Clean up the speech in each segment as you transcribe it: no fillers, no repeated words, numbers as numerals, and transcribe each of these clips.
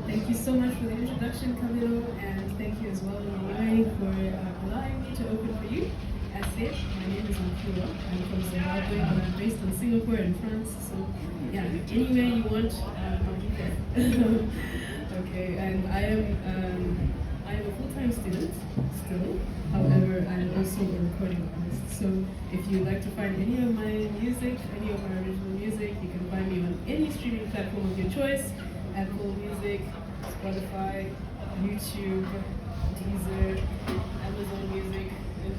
Thank you so much for the introduction, Camilo, and thank you as well, Yuri, for allowing me to open for you. As said, my name is Mpura. I'm from Zimbabwe, but I'm based in Singapore and France. So, yeah, anywhere you want, I'll be there. Okay, and I'm a full-time student still. However, I'm also a recording artist. So, if you'd like to find any of my music, any of my original music, you can find me on any streaming platform of your choice. Apple Music, Spotify, YouTube, Deezer, Amazon Music,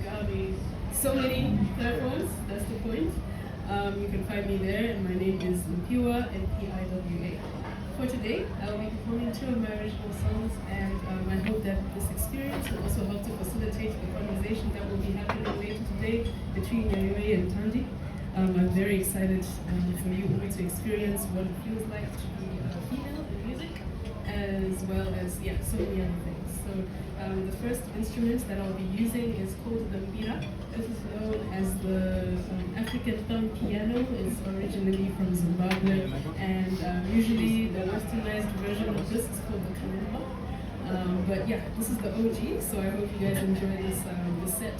Gabi, so many platforms, that's the point. You can find me there, and my name is Mpiwa, Mpiwa. For today, I will be performing two of my original songs, and I hope that this experience will also help to facilitate the conversation that will be happening later today between Yayoi and Tandy. I'm very excited for you all to experience what it feels like to be female in music, as well as, so many other things. So the first instrument that I'll be using is called the mbira. This is known as the African thumb piano. It's originally from Zimbabwe, and usually the westernized version of this is called the kalimba. But yeah, this is the OG, so I hope you guys enjoy this set.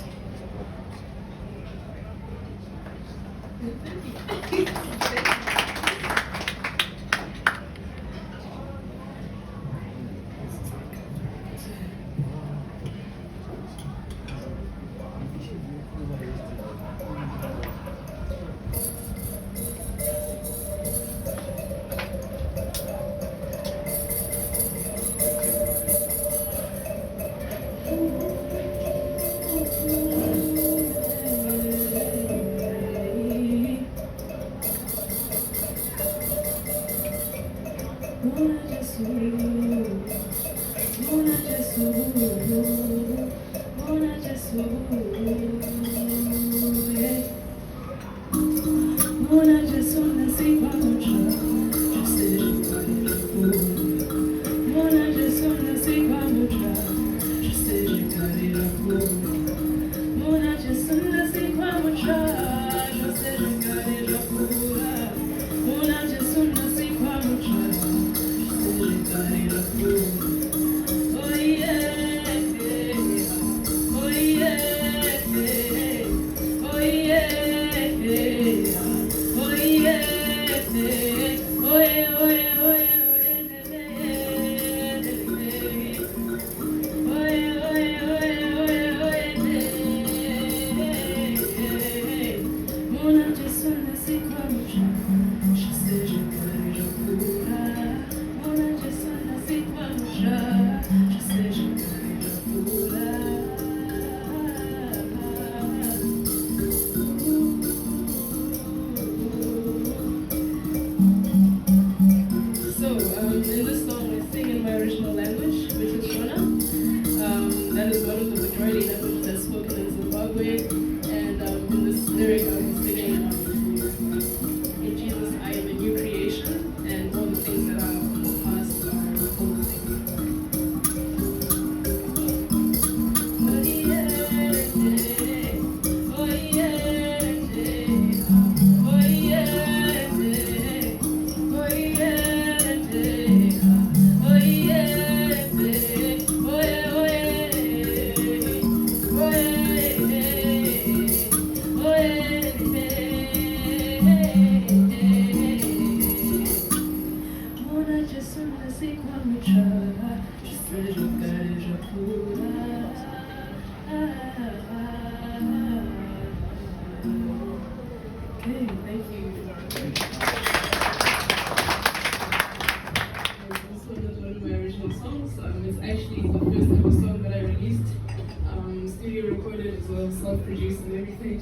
Self-produced and everything.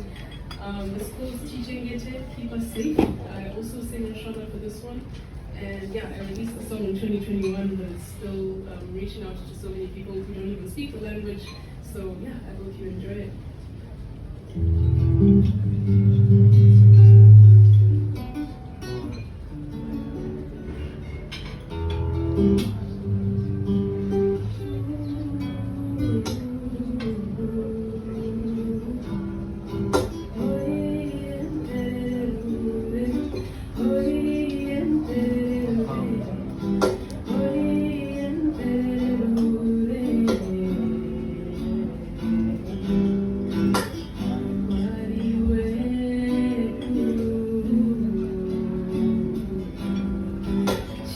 The school's teaching it, keep us safe. I also sing in Shona for this one. And yeah, I released the song in 2021, but it's still reaching out to so many people who don't even speak the language. So yeah, I hope you enjoy it.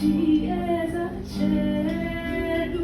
chieza chedu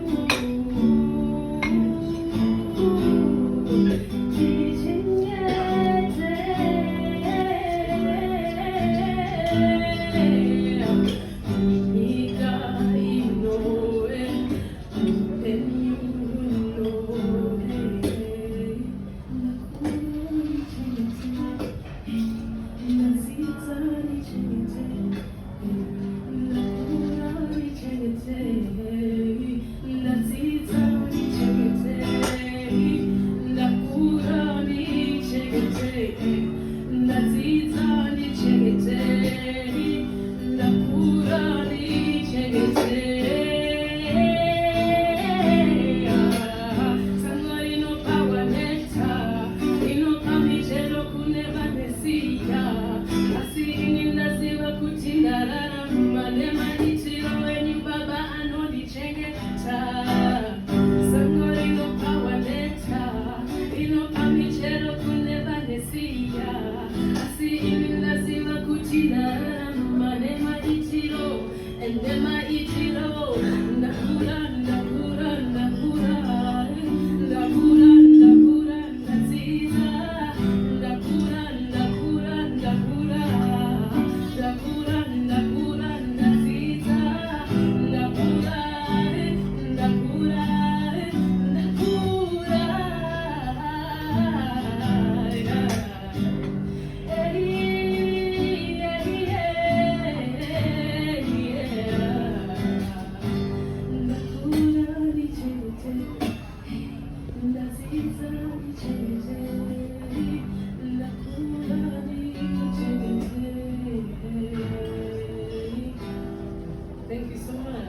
Thank you so much.